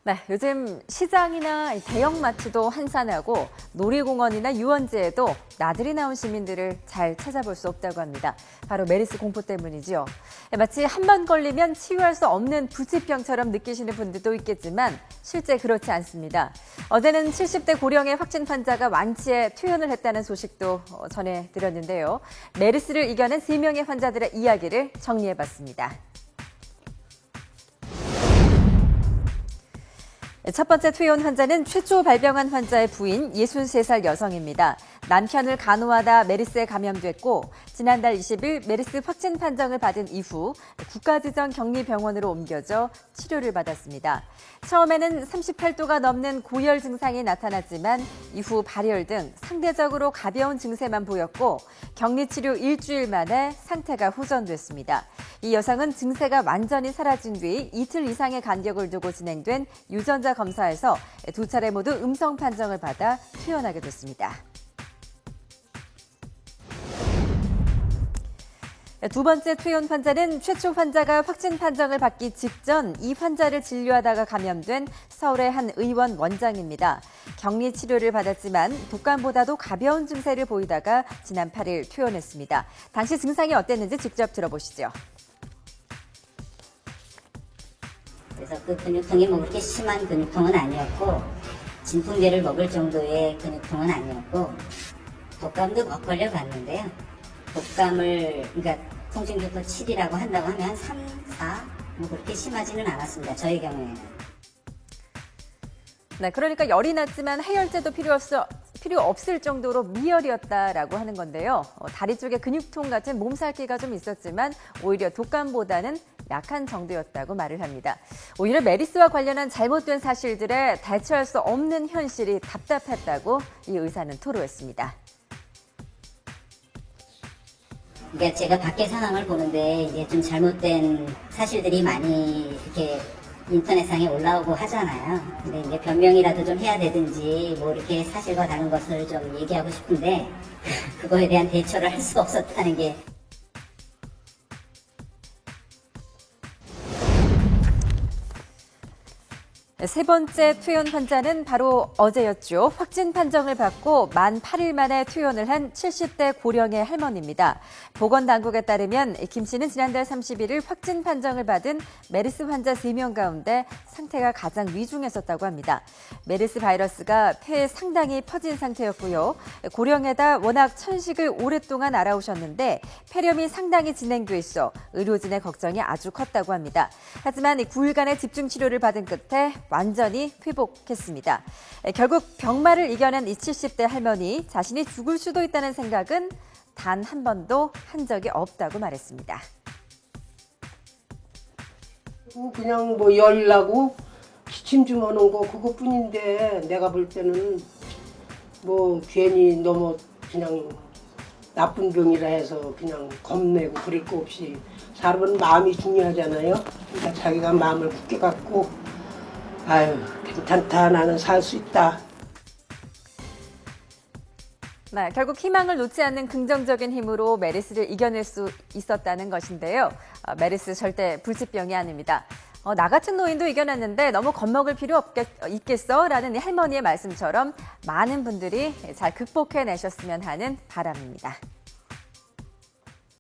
네, 요즘 시장이나 대형마트도 한산하고 놀이공원이나 유원지에도 나들이 나온 시민들을 잘 찾아볼 수 없다고 합니다. 바로 메르스 공포 때문이죠. 마치 한 번 걸리면 치유할 수 없는 불치병처럼 느끼시는 분들도 있겠지만 실제 그렇지 않습니다. 어제는 70대 고령의 확진 환자가 완치에 퇴원을 했다는 소식도 전해드렸는데요. 메르스를 이겨낸 3명의 환자들의 이야기를 정리해봤습니다. 첫 번째 퇴원 환자는 최초 발병한 환자의 부인 63살 여성입니다. 남편을 간호하다 메르스에 감염됐고 지난달 20일 메르스 확진 판정을 받은 이후 국가지정 격리병원으로 옮겨져 치료를 받았습니다. 처음에는 38도가 넘는 고열 증상이 나타났지만 이후 발열 등 상대적으로 가벼운 증세만 보였고 격리치료 일주일 만에 상태가 호전됐습니다. 이 여성은 증세가 완전히 사라진 뒤 이틀 이상의 간격을 두고 진행된 유전자 검사에서 두 차례 모두 음성 판정을 받아 퇴원하게 됐습니다. 두 번째 퇴원 환자는 최초 환자가 확진 판정을 받기 직전 이 환자를 진료하다가 감염된 서울의 한 의원 원장입니다. 격리 치료를 받았지만 독감보다도 가벼운 증세를 보이다가 지난 8일 퇴원했습니다. 당시 증상이 어땠는지 직접 들어보시죠. 그래서 그 근육통이 뭐 그렇게 심한 근육통은 아니었고 진통제를 먹을 정도의 근육통은 아니었고 독감도 못 걸려봤는데요. 독감을 그러니까 통증도터 7이라고 한다고 하면 한 3, 4 뭐 그렇게 심하지는 않았습니다. 저의 경우에는. 네, 그러니까 열이 났지만 해열제도 필요 없을 정도로 미열이었다라고 하는 건데요. 다리 쪽에 근육통 같은 몸살기가 좀 있었지만 오히려 독감보다는 약한 정도였다고 말을 합니다. 오히려 메르스와 관련한 잘못된 사실들에 대처할 수 없는 현실이 답답했다고 이 의사는 토로했습니다. 그러니까 제가 밖의 상황을 보는데 이제 좀 잘못된 사실들이 많이 이렇게 인터넷상에 올라오고 하잖아요. 근데 이제 변명이라도 좀 해야 되든지 뭐 이렇게 사실과 다른 것을 좀 얘기하고 싶은데 그거에 대한 대처를 할 수 없었다는 게. 세 번째 퇴원 환자는 바로 어제였죠. 확진 판정을 받고 만 8일 만에 퇴원을 한 70대 고령의 할머니입니다. 보건당국에 따르면 김 씨는 지난달 31일 확진 판정을 받은 메르스 환자 3명 가운데 상태가 가장 위중했었다고 합니다. 메르스 바이러스가 폐에 상당히 퍼진 상태였고요. 고령에다 워낙 천식을 오랫동안 알아오셨는데 폐렴이 상당히 진행돼 있어 의료진의 걱정이 아주 컸다고 합니다. 하지만 9일간의 집중 치료를 받은 끝에 완전히 회복했습니다. 결국 병마를 이겨낸 이 70대 할머니, 자신이 죽을 수도 있다는 생각은 단 한 번도 한 적이 없다고 말했습니다. 그냥 뭐 열나고 기침 좀 하는 거 그것뿐인데 내가 볼 때는 뭐 괜히 너무 그냥 나쁜 병이라 해서 그냥 겁내고 그럴 거 없이 사람은 마음이 중요하잖아요. 그러니까 자기가 마음을 굳게 갖고 아유 괜찮다 나는 살 수 있다. 네, 결국 희망을 놓지 않는 긍정적인 힘으로 메르스를 이겨낼 수 있었다는 것인데요. 메르스 절대 불치병이 아닙니다. 나 같은 노인도 이겨냈는데 너무 겁먹을 필요 있겠어? 라는 이 할머니의 말씀처럼 많은 분들이 잘 극복해내셨으면 하는 바람입니다.